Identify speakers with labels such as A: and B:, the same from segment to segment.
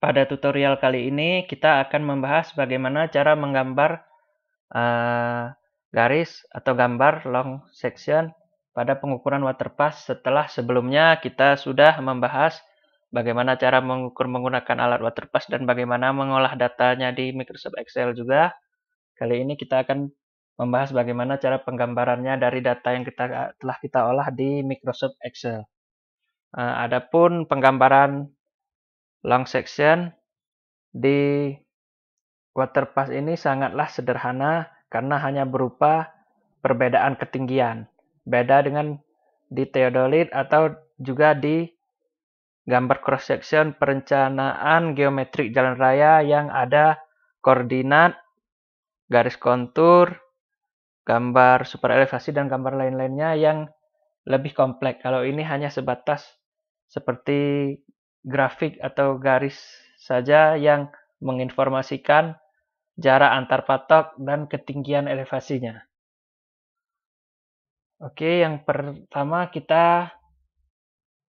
A: Pada tutorial kali ini kita akan membahas bagaimana cara menggambar garis atau gambar long section pada pengukuran waterpass setelah sebelumnya kita sudah membahas bagaimana cara mengukur menggunakan alat waterpass dan bagaimana mengolah datanya di Microsoft Excel juga. Kali ini kita akan membahas bagaimana cara penggambarannya dari data yang telah kita olah di Microsoft Excel. Adapun penggambaran long section di waterpass ini sangatlah sederhana karena hanya berupa perbedaan ketinggian. Beda dengan di theodolite atau juga di gambar cross section perencanaan geometrik jalan raya yang ada koordinat, garis kontur, gambar super elevasi dan gambar lain-lainnya yang lebih kompleks. Kalau ini hanya sebatas seperti grafik atau garis saja yang menginformasikan jarak antar patok dan ketinggian elevasinya. Oke, yang pertama kita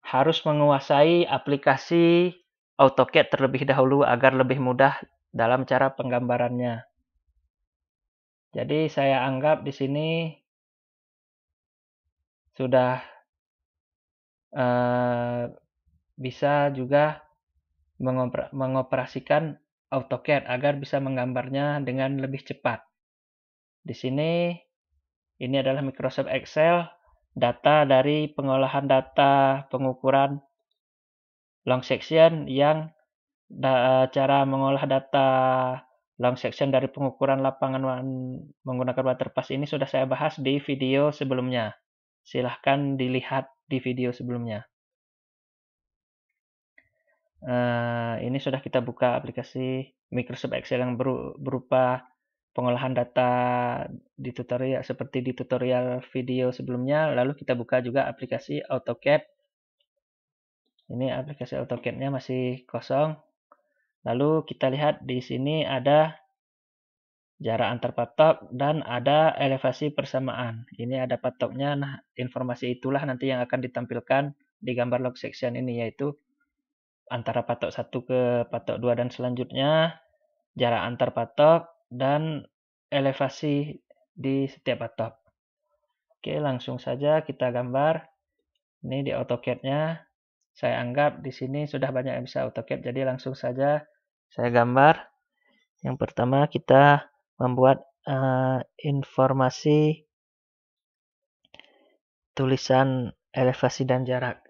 A: harus menguasai aplikasi AutoCAD terlebih dahulu agar lebih mudah dalam cara penggambarannya. Jadi saya anggap di sini sudah bisa juga mengoperasikan AutoCAD agar bisa menggambarnya dengan lebih cepat. Di sini ini adalah Microsoft Excel, data dari pengolahan data pengukuran long section yang cara mengolah data long section dari pengukuran lapangan menggunakan waterpass ini sudah saya bahas di video sebelumnya. Silahkan dilihat di video sebelumnya. Ini sudah kita buka aplikasi Microsoft Excel yang berupa pengolahan data di tutorial seperti di tutorial video sebelumnya. Lalu kita buka juga aplikasi AutoCAD. Ini aplikasi AutoCAD-nya masih kosong. Lalu kita lihat di sini ada jarak antar patok dan ada elevasi persamaan. Ini ada patoknya. Nah, informasi itulah nanti yang akan ditampilkan di gambar log section ini, yaitu antara patok 1 ke patok 2 dan selanjutnya, jarak antar patok, dan elevasi di setiap patok. Oke, langsung saja kita gambar. Ini di AutoCAD-nya. Saya anggap di sini sudah banyak yang bisa AutoCAD, jadi langsung saja saya gambar. Yang pertama kita membuat informasi tulisan elevasi dan jarak.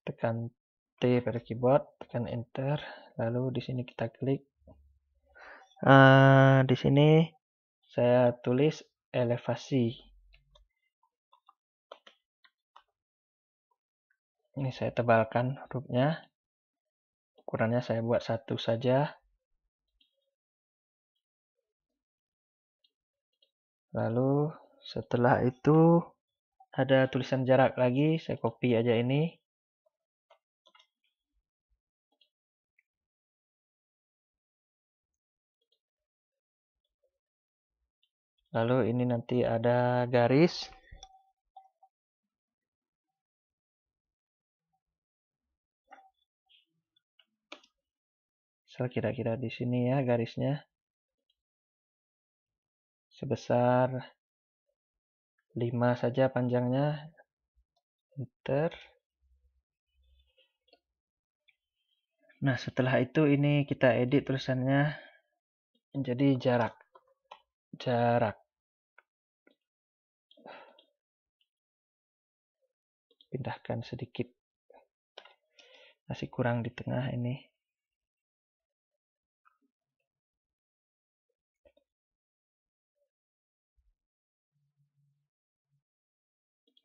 A: Tekan T pada keyboard, tekan enter, lalu di sini kita klik. Di sini saya tulis elevasi. Ini saya tebalkan hurufnya. Ukurannya saya buat 1 saja. Lalu setelah itu ada tulisan jarak lagi, saya copy aja ini. Lalu ini nanti ada garis. Kira-kira di sini ya garisnya. Sebesar 5 saja panjangnya. Enter. Nah, setelah itu ini kita edit tulisannya menjadi jarak. Pindahkan sedikit. Masih kurang di tengah ini.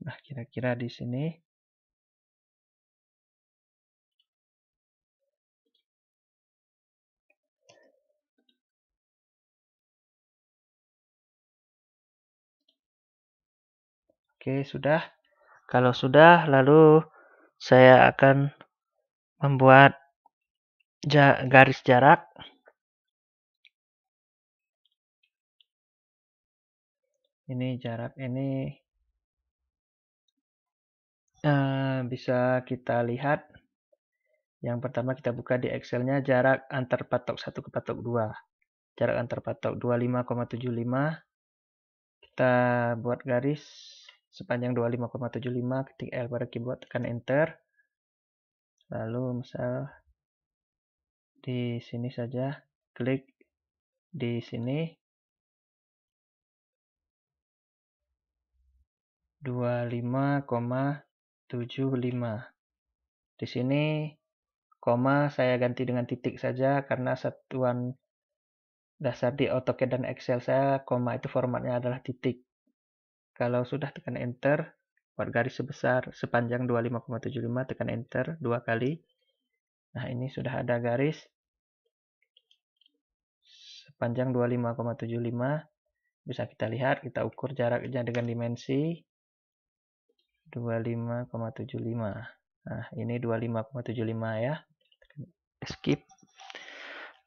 A: Nah, kira-kira di sini. Oke, sudah. Kalau sudah, lalu saya akan membuat garis jarak. Ini jarak ini bisa kita lihat Yang pertama kita buka di Excelnya jarak antar patok 1 ke patok 2. Jarak antar patok 25,75. Kita buat garis sepanjang 25,75, ketik L pada keyboard, tekan Enter. Lalu misal di sini saja, klik di sini 25,75. Di sini koma saya ganti dengan titik saja karena satuan dasar di AutoCAD dan Excel saya koma itu formatnya adalah titik. Kalau sudah tekan Enter, buat garis sebesar sepanjang 25,75, tekan Enter 2 kali. Nah, ini sudah ada garis sepanjang 25,75. Bisa kita lihat, kita ukur jaraknya dengan dimensi 25,75. Nah, ini 25,75 ya. Skip.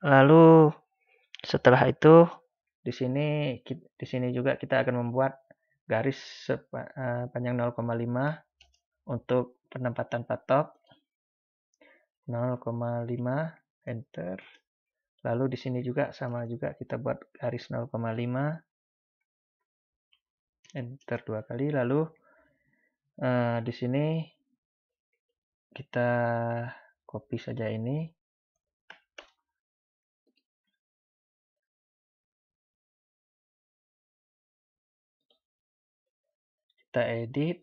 A: Lalu setelah itu di sini juga kita akan membuat garis panjang 0,5 untuk penempatan patok 0,5, Enter. Lalu di sini juga sama juga kita buat garis 0,5, Enter 2 kali. Lalu di sini kita copy saja ini. Kita edit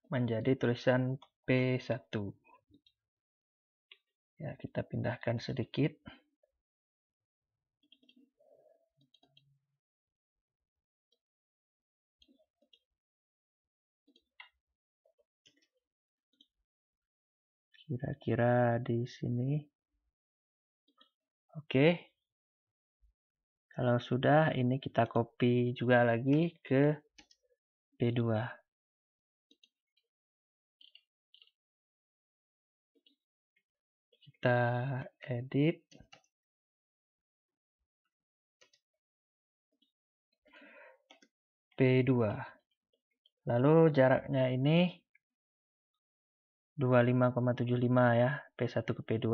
A: menjadi tulisan P1. Ya, kita pindahkan sedikit. Kira-kira di sini. Oke. Kalau sudah, ini kita copy juga lagi ke P2. Kita edit. P2. Lalu jaraknya ini 25,75 ya, P1 ke P2.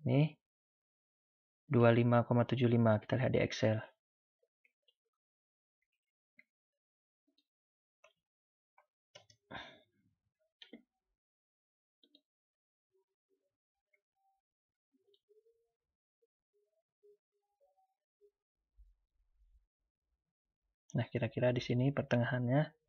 A: Ini 25,75, kita lihat di Excel. Nah, kira-kira di sini pertengahannya.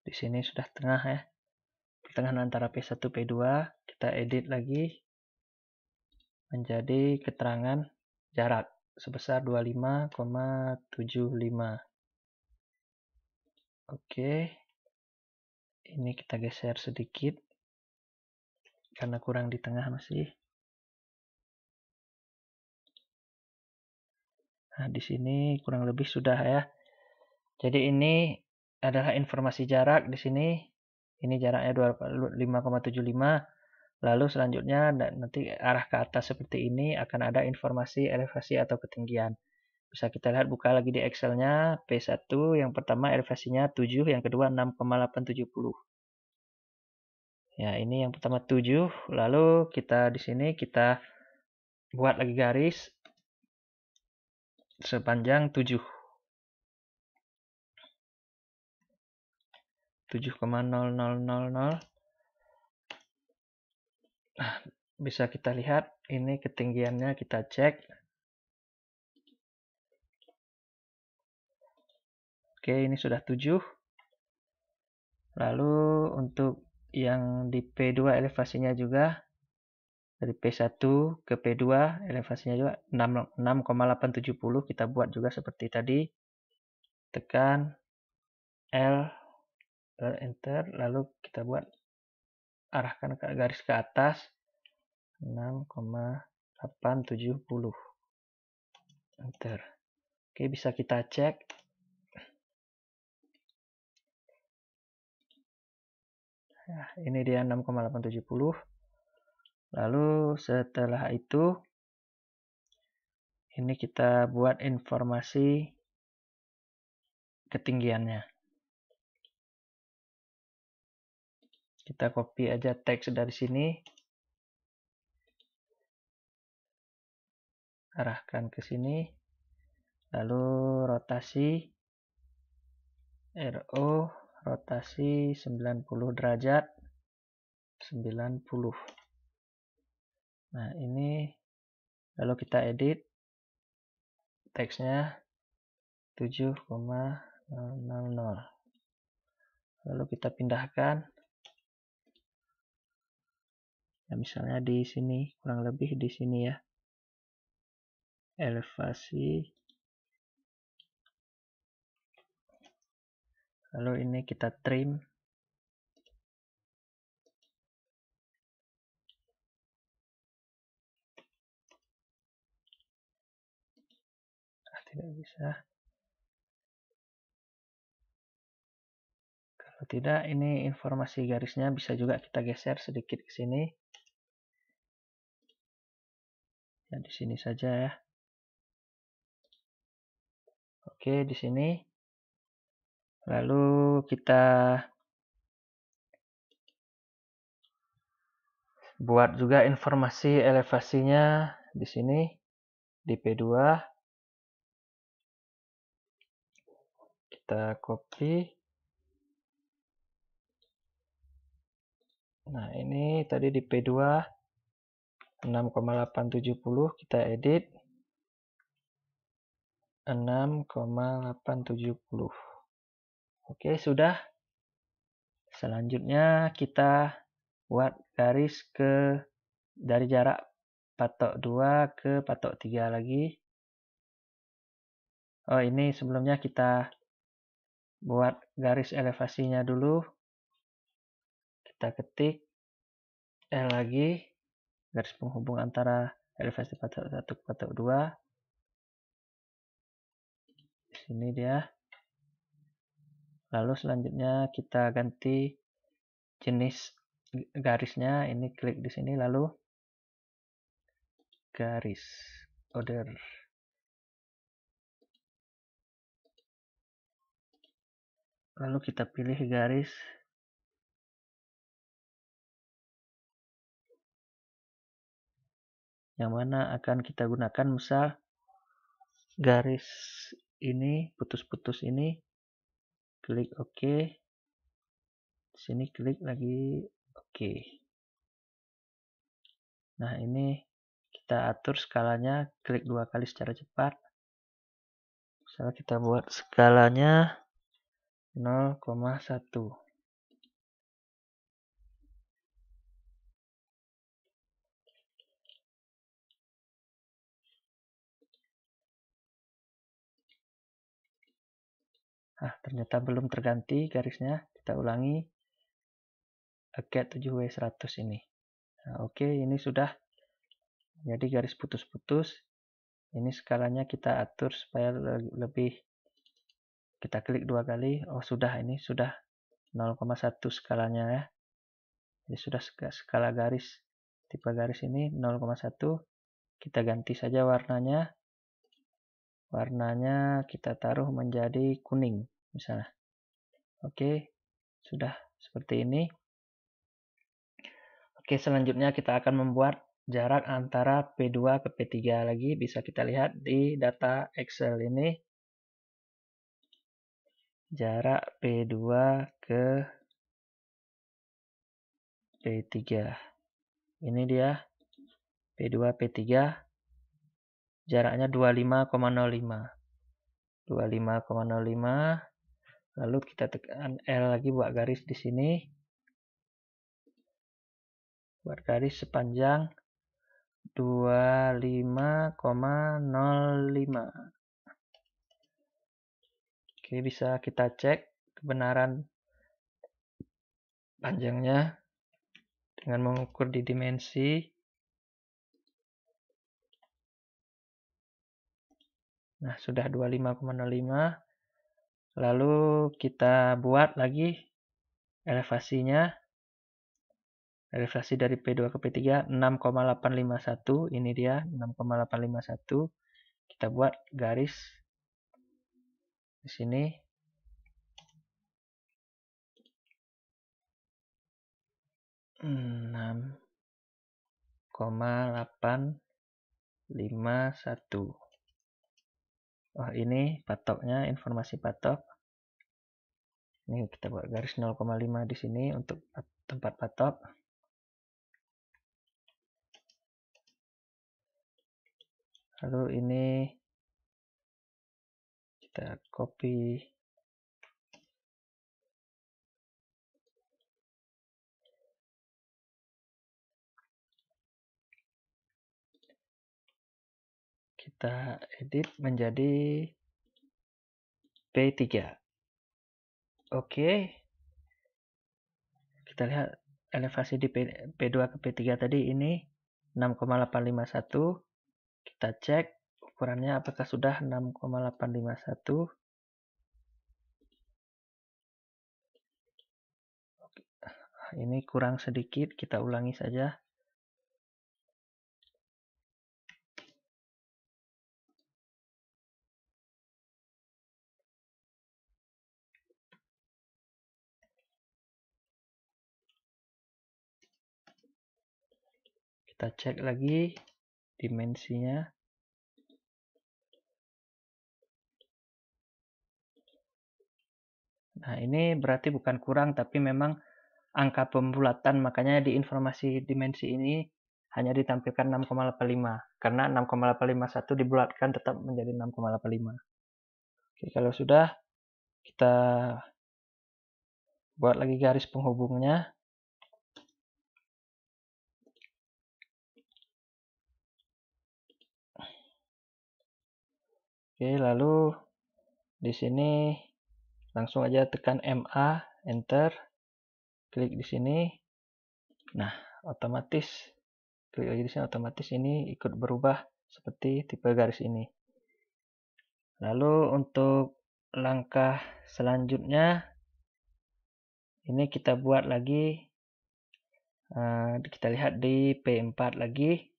A: Di sini sudah tengah ya. Pertengahan antara P1 P2, kita edit lagi menjadi keterangan jarak sebesar 25,75. Oke. Ini kita geser sedikit karena kurang di tengah masih. Nah, di sini kurang lebih sudah ya. Jadi ini adalah informasi jarak di sini. Ini jaraknya 5,75. Lalu selanjutnya nanti arah ke atas seperti ini akan ada informasi elevasi atau ketinggian. Bisa kita lihat, buka lagi di Excelnya. P1 yang pertama elevasinya 7, yang kedua 6,870. Ya, ini yang pertama 7. Lalu kita di sini kita buat lagi garis sepanjang 7. 7,0000. Nah, bisa kita lihat ini ketinggiannya, kita cek. Oke, ini sudah 7. Lalu untuk yang di P2 elevasinya juga dari P1 ke P2 elevasinya juga 6,870. Kita buat juga seperti tadi. Tekan L, Enter, lalu kita buat arahkan ke garis ke atas 6,870. Enter. Oke, bisa kita cek. Nah, ini dia 6,870. Lalu setelah itu ini kita buat informasi ketinggiannya. Kita copy aja teks dari sini. Arahkan ke sini. Lalu rotasi RO, rotasi 90 derajat. 90. Nah, ini lalu kita edit teksnya 7,000. Lalu kita pindahkan. Ya, misalnya di sini, kurang lebih di sini ya. Elevasi. Lalu ini kita trim. Tidak bisa. Kalau tidak, ini informasi garisnya bisa juga kita geser sedikit ke sini. Ya, di sini saja ya. Oke, di sini. Lalu kita buat juga informasi elevasinya di sini di P2. Kita copy. Nah, ini tadi di P2 6,870 kita edit 6,870. Oke, sudah. Selanjutnya kita buat garis dari jarak patok 2 ke patok 3 lagi. Oh, ini sebelumnya kita buat garis elevasinya dulu. Kita ketik L lagi, garis penghubung antara elevasi patok 1 ke patok 2. Di sini dia. Lalu selanjutnya kita ganti jenis garisnya. Ini klik di sini lalu garis order. Lalu kita pilih garis yang mana akan kita gunakan, misal garis ini, putus-putus ini, klik OK. Di sini klik lagi OK. Nah, ini kita atur skalanya, klik 2 kali secara cepat. Misalnya kita buat skalanya 0,1. Nah, ternyata belum terganti garisnya. Kita ulangi. Get 7W100 ini. Nah, oke, ini sudah. Jadi garis putus-putus. Ini skalanya kita atur supaya lebih. Kita klik 2 kali. Oh, sudah. Ini sudah 0,1 skalanya ya. Jadi sudah skala garis. Tipe garis ini 0,1. Kita ganti saja warnanya. Warnanya kita taruh menjadi kuning misalnya. Oke, sudah seperti ini. Oke, selanjutnya kita akan membuat jarak antara P2 ke P3 lagi. Bisa kita lihat di data Excel ini. Jarak P2 ke P3. Ini dia P2 P3. Jaraknya 25,05. 25,05. Lalu kita tekan L lagi buat garis di sini. Buat garis sepanjang 25,05. Oke, bisa kita cek kebenaran panjangnya. dengan mengukur di dimensi. Nah, sudah 25,05. Lalu kita buat lagi elevasinya. Elevasi dari P2 ke P3 6,851. Ini dia 6,851. Kita buat garis di sini. 6,851. Oh, ini patoknya, informasi patok. Ini kita buat garis 0,5 di sini untuk tempat patok. Lalu ini kita copy. Kita edit menjadi P3. Oke. Kita lihat elevasi di P2 ke P3 tadi ini 6,851. Kita cek ukurannya apakah sudah 6,851. Ini kurang sedikit, kita ulangi saja. Kita cek lagi dimensinya. Nah, ini berarti bukan kurang, tapi memang angka pembulatan, makanya di informasi dimensi ini hanya ditampilkan 6,85. Karena 6,851 dibulatkan tetap menjadi 6,85. Oke, kalau sudah, kita buat lagi garis penghubungnya. Oke, lalu di sini langsung aja tekan MA, Enter, klik di sini. Nah, otomatis klik lagi di sini, otomatis ini ikut berubah seperti tipe garis ini. Lalu untuk langkah selanjutnya, ini kita buat lagi. Kita lihat di P4 lagi.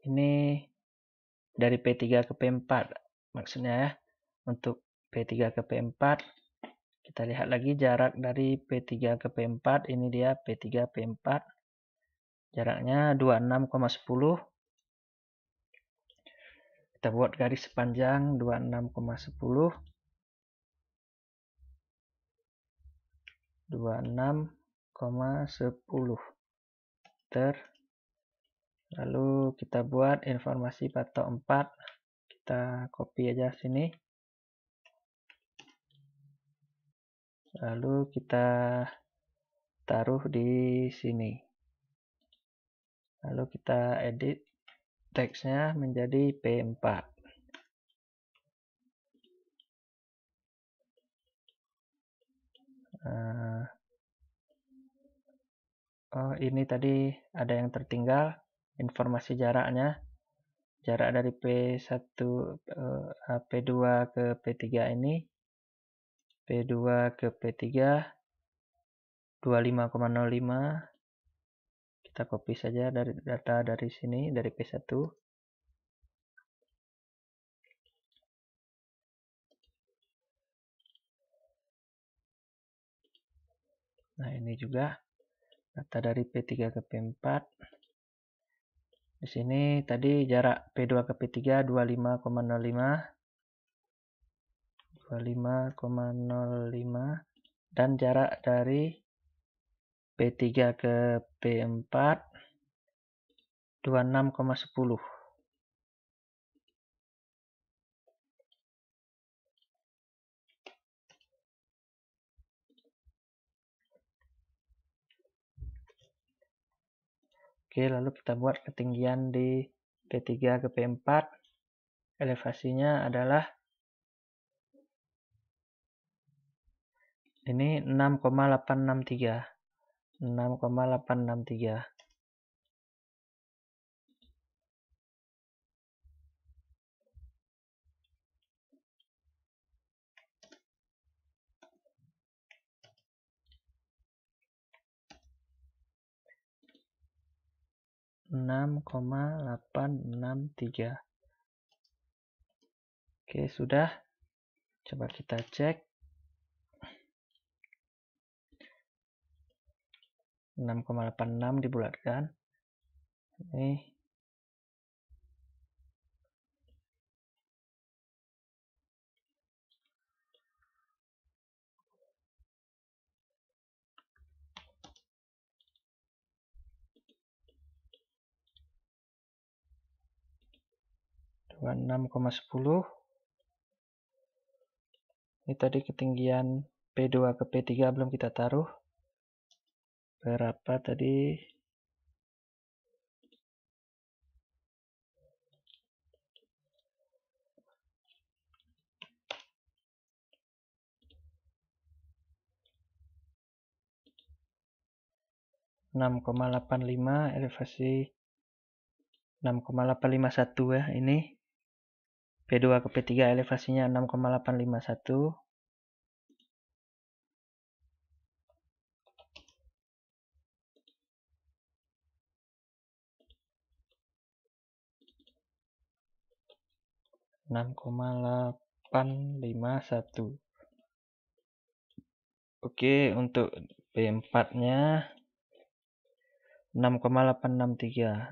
A: Ini dari P3 ke P4 maksudnya ya. Untuk P3 ke P4 kita lihat lagi jarak dari P3 ke P4. Ini dia P3 P4, jaraknya 26,10. Kita buat garis sepanjang 26,10. 26,10 meter. Lalu kita buat informasi patok 4. Kita copy aja sini. Lalu kita taruh di sini. Lalu kita edit teksnya menjadi P4. Oh, ini tadi ada yang tertinggal, informasi jaraknya. Jarak dari P1, P2 ke P3 ini. P2 ke P3 25,05. Kita copy saja dari data dari sini, dari P1. Nah, ini juga data dari P3 ke P4. Di sini tadi jarak P2 ke P3 25,05. 25,05. Dan jarak dari P3 ke P4 26,10. Oke, lalu kita buat ketinggian di P3 ke P4. Elevasinya adalah ini 6,863. 6,863. Oke, sudah. Coba kita cek. 6,86 dibulatkan. Ini 26,10. Ini tadi ketinggian P2 ke P3 belum kita taruh. Berapa tadi? 6,85 elevasi 6,851 ya. Ini P2 ke P3 elevasinya 6,851. Oke, untuk B4-nya 6,863.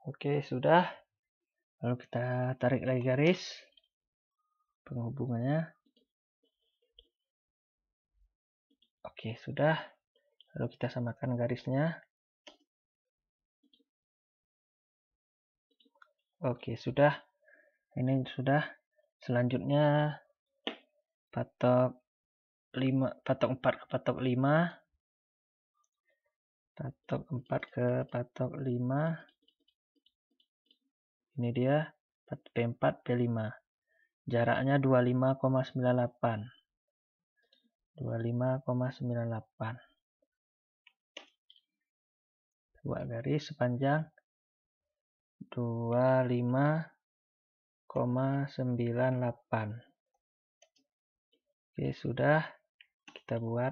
A: Oke, sudah. Lalu kita tarik lagi garis penghubungannya. Oke, sudah. Lalu kita samakan garisnya. Oke, sudah. Ini sudah. Selanjutnya patok 4 ke patok 5. Patok 4 ke patok 5. Ini dia P4, P5. Jaraknya 25,98. 25,98. Buat garis sepanjang 25,98. Oke, sudah. Kita buat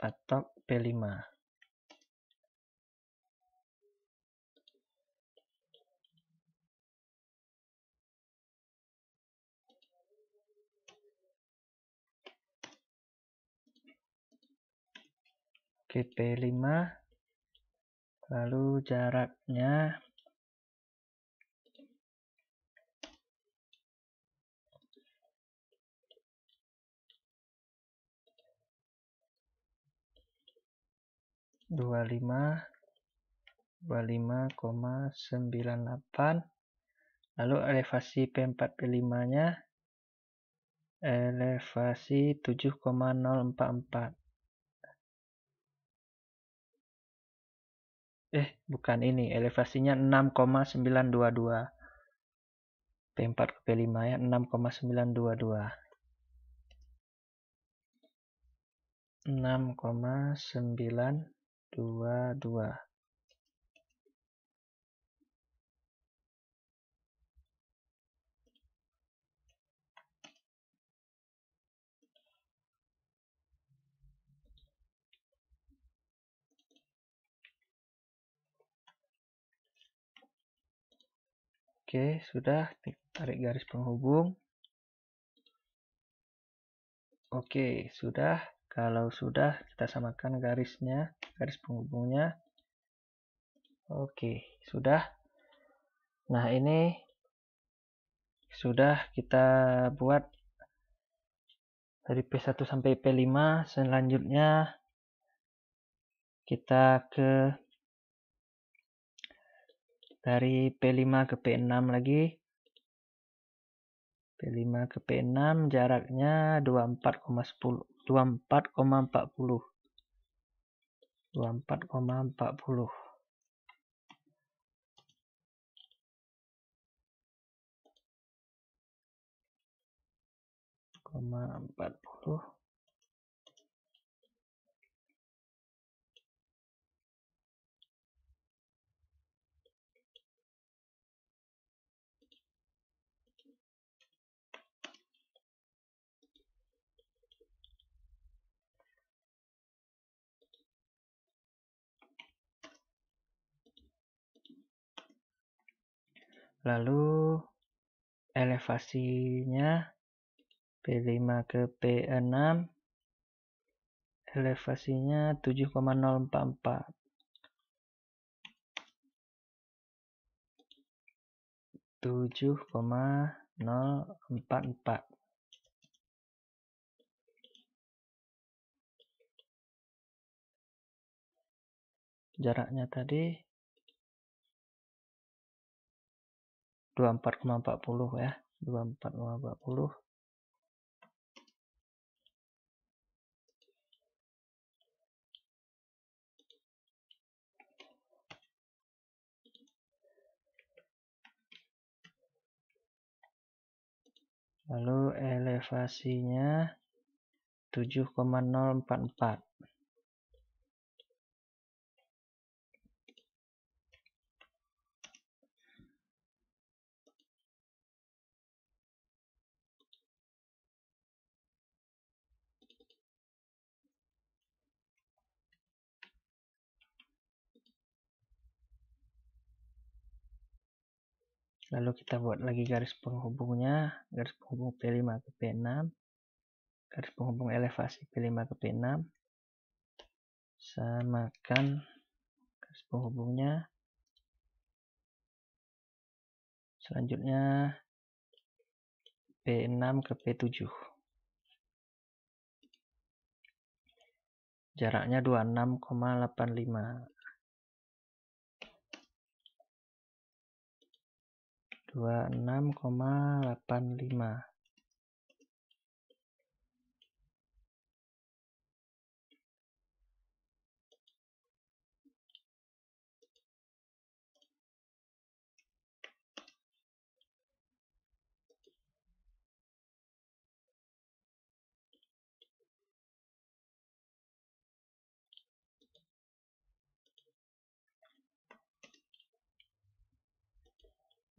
A: patok P5. Oke, P5. Lalu jaraknya 25,98. Lalu elevasi P4 P5-nya elevasi 7,044. Bukan ini, elevasinya 6,922. P4 ke P5 ya, 6,922. 6,922. Oke, sudah. Tarik garis penghubung. Oke, sudah. Kalau sudah, kita samakan garisnya, garis penghubungnya. Oke, sudah. Nah, ini sudah kita buat dari P1 sampai P5. Selanjutnya kita ke Dari P5 ke P6 lagi. P5 ke P6 jaraknya 24,10 24,40 24,40 40. Lalu elevasinya P5 ke P6, elevasinya 7,044. 7,044. Jaraknya tadi 24,40 ya. 24,40. Lalu elevasinya 7,044. Lalu kita buat lagi garis penghubungnya, garis penghubung P5 ke P6, garis penghubung elevasi P5 ke P6, samakan garis penghubungnya. Selanjutnya P6 ke P7. Jaraknya 26,85. 26,85.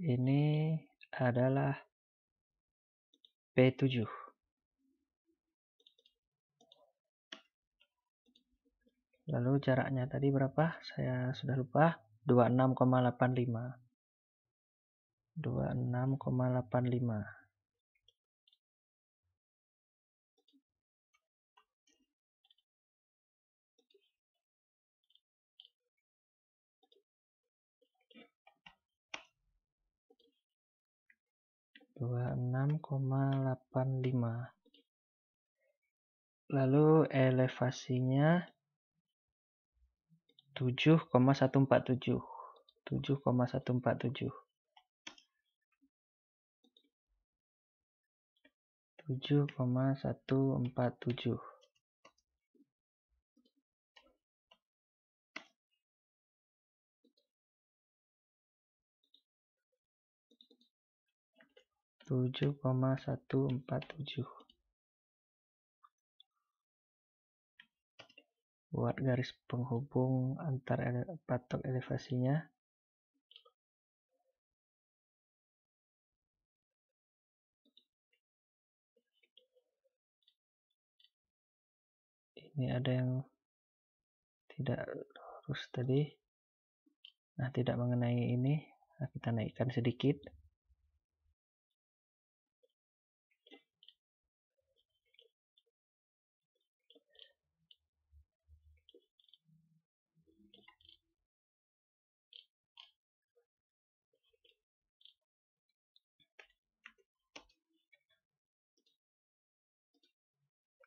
A: Ini adalah P7. Lalu jaraknya tadi berapa? Saya sudah lupa. 26,85. 26,85. 26,85. Lalu elevasinya 7,147. 7,147. 7,147. 7,147. Buat garis penghubung antar patok elevasinya. Ini ada yang tidak lurus tadi. Nah, tidak mengenai ini. Nah, kita naikkan sedikit.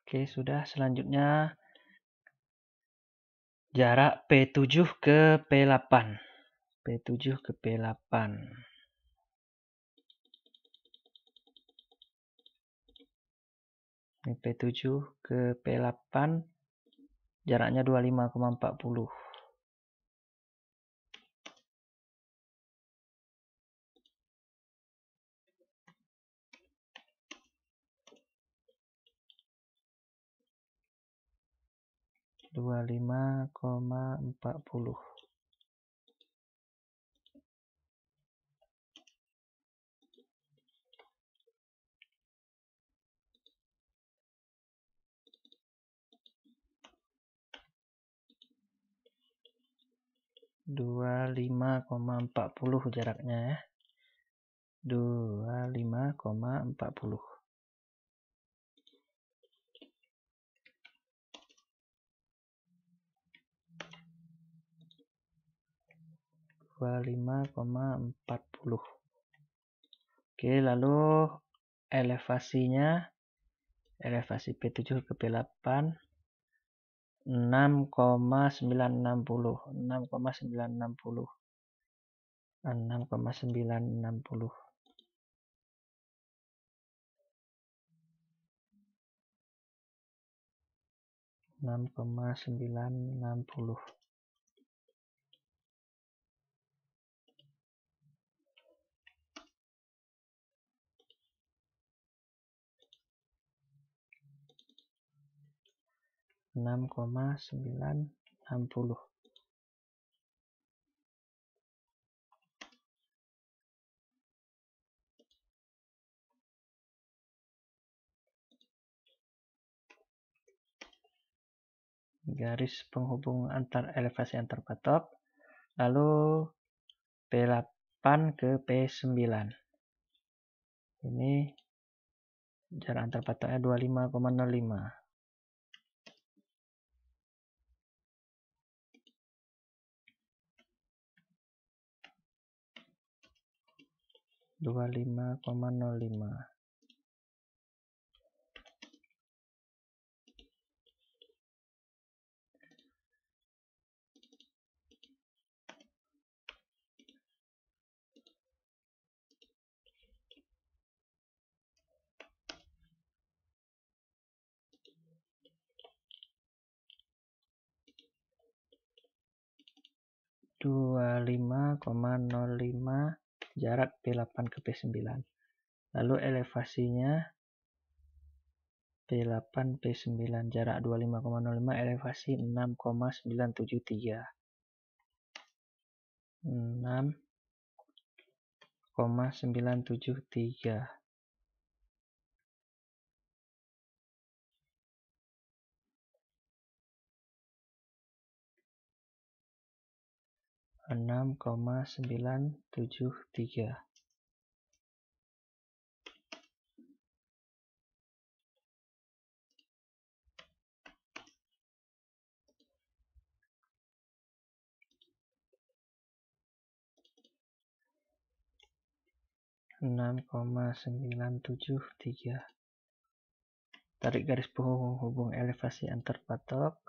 A: Oke, sudah. Selanjutnya jarak P7 ke P8. P7 ke P8. Ini P7 ke P8, jaraknya 25,40. Dua lima koma empat puluh. Dua lima koma empat puluh jaraknya ya. 25,40. Oke, lalu elevasinya, elevasi P7 ke P8 6,960. 6,960. 6,960. 6,960. Garis penghubung antar elevasi antar patok. Lalu P8 ke P9. Ini jarak antar patoknya 25,05. 25,05. Dua 25,05 jarak P8 ke P9. Lalu elevasinya P8 P9 jarak 25,05, elevasi 6,973. 6,973. 6,973. Tarik garis penghubung elevasi antar patok.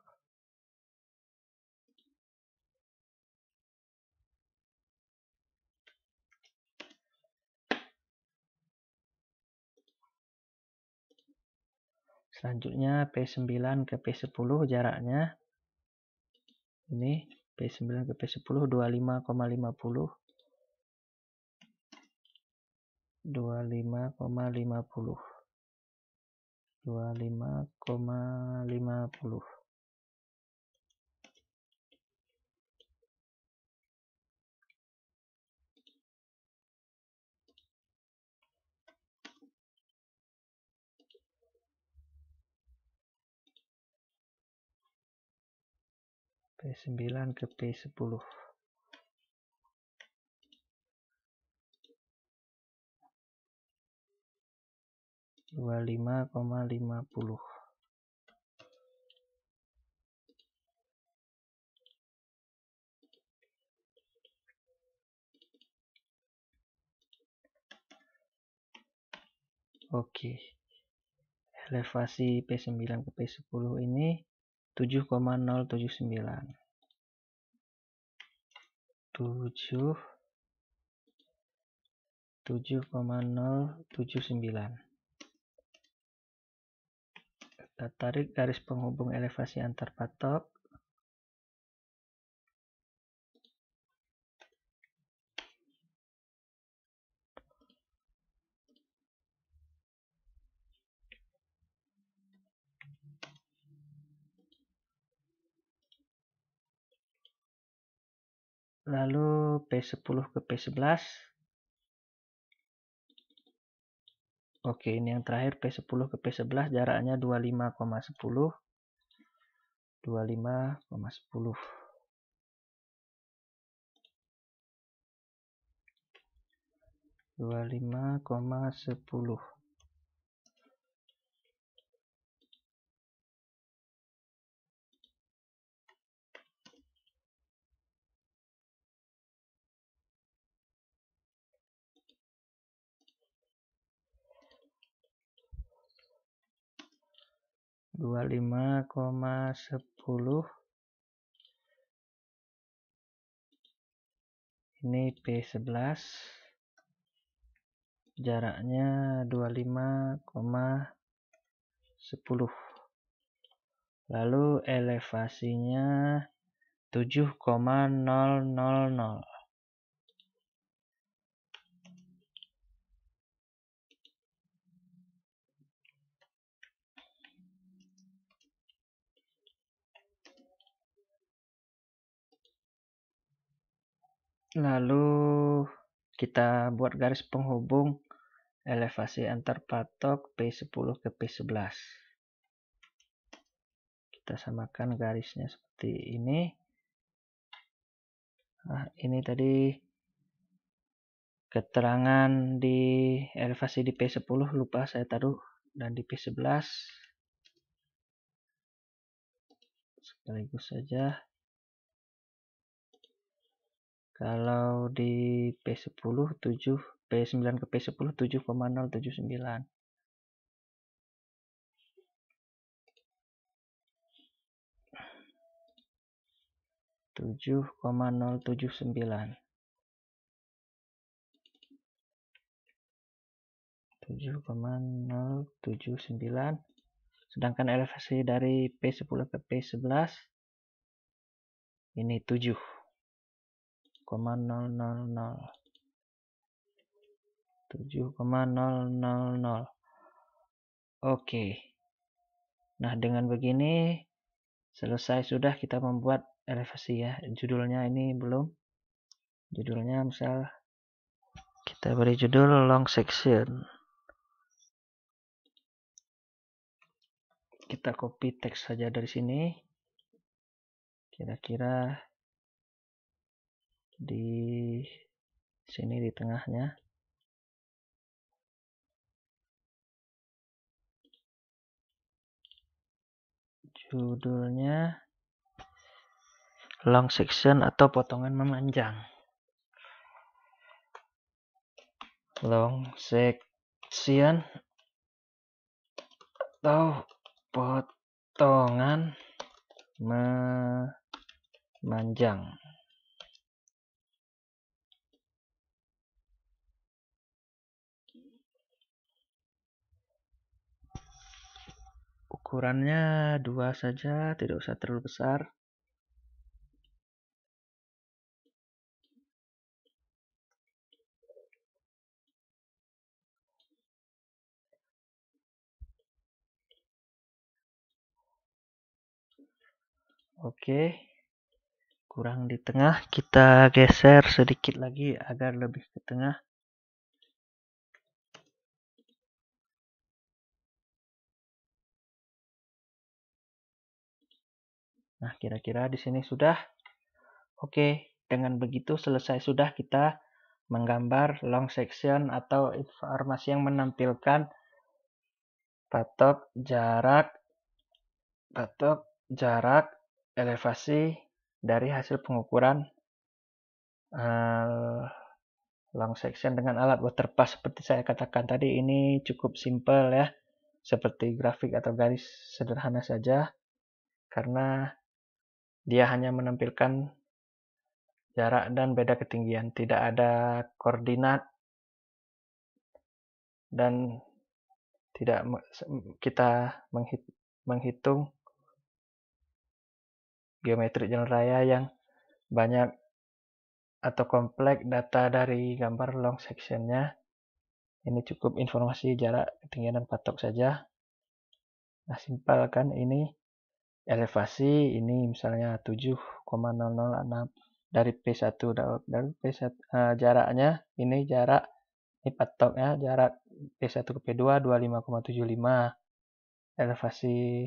A: Selanjutnya P9 ke P10 jaraknya. Ini P9 ke P10 25,50. 25,50. 25,50. P9 ke P10. 25,50. Oke. Elevasi P9 ke P10 ini 7,079. 7,079. Kita tarik garis penghubung elevasi antar patok. Lalu P10 ke P11. Oke, ini yang terakhir P10 ke P11, jaraknya 25,10. 25,10. 25,10. Ini P11, jaraknya 25,10. Lalu elevasinya 7,000. Lalu kita buat garis penghubung elevasi antar patok P10 ke P11. Kita samakan garisnya seperti ini. Nah, ini tadi keterangan di elevasi di P10 lupa saya taruh, dan di P11 sekaligus saja. Kalau di P10 P9 ke P10 7,079. Sedangkan elevasi dari P10 ke P11 ini 7,000. Oke. Nah, dengan begini selesai sudah kita membuat elevasi ya. Judulnya ini belum. Judulnya misal kita beri judul long section. Kita copy teks saja dari sini. Kira-kira di sini di tengahnya. Judulnya long section atau potongan memanjang. Long section atau potongan memanjang. Ukurannya 2 saja, tidak usah terlalu besar. Oke, kurang di tengah, kita geser sedikit lagi agar lebih ke tengah. Nah, kira-kira di sini sudah. Oke, dengan begitu selesai sudah kita menggambar long section atau informasi yang menampilkan patok, jarak, elevasi dari hasil pengukuran long section dengan alat waterpass. Seperti saya katakan tadi, ini cukup simple ya, seperti grafik atau garis sederhana saja, karena dia hanya menampilkan jarak dan beda ketinggian, tidak ada koordinat dan tidak kita menghitung geometri jalan raya yang banyak atau kompleks data dari gambar long sectionnya. Ini cukup informasi jarak, ketinggian, dan patok saja. Nah, simpel kan ini elevasi, ini misalnya 7,006 dari P1 dari P1 jaraknya, ini jarak, ini patoknya jarak P1 ke P2 25,75. Elevasi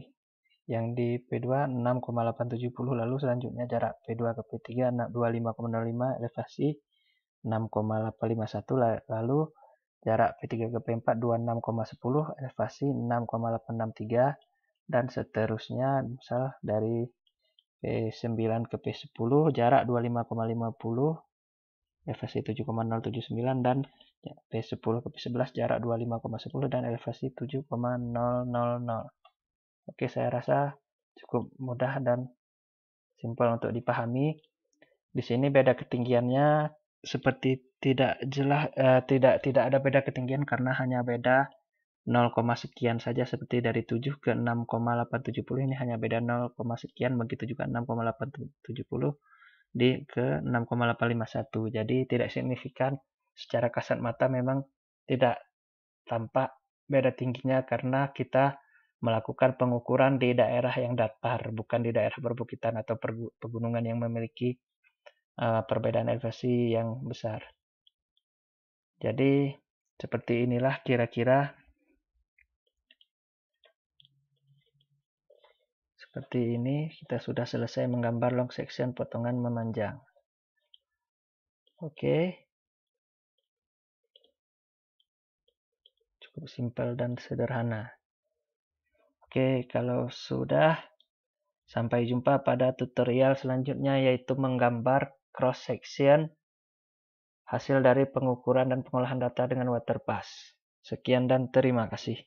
A: yang di P2 6,870, lalu selanjutnya jarak P2 ke P3 25,05, elevasi 6,851, lalu jarak P3 ke P4 26,10, elevasi 6,863, dan seterusnya. Misal dari P9 ke P10 jarak 25,50, elevasi 7,079, dan P10 ke P11 jarak 25,10 dan elevasi 7,000. Oke, saya rasa cukup mudah dan simpel untuk dipahami. Di sini beda ketinggiannya seperti tidak jelas, tidak ada beda ketinggian karena hanya beda 0, sekian saja, seperti dari 7 ke 6,870 ini hanya beda 0, sekian, begitu juga 6,870 ke 6,851. Jadi tidak signifikan. Secara kasat mata memang tidak tampak beda tingginya karena kita melakukan pengukuran di daerah yang datar, bukan di daerah perbukitan atau pegunungan yang memiliki perbedaan elevasi yang besar. Jadi seperti inilah kira-kira. Seperti ini kita sudah selesai menggambar long section potongan memanjang. Oke. Cukup simpel dan sederhana. Oke, kalau sudah, sampai jumpa pada tutorial selanjutnya, yaitu menggambar cross section hasil dari pengukuran dan pengolahan data dengan waterpass. Sekian dan terima kasih.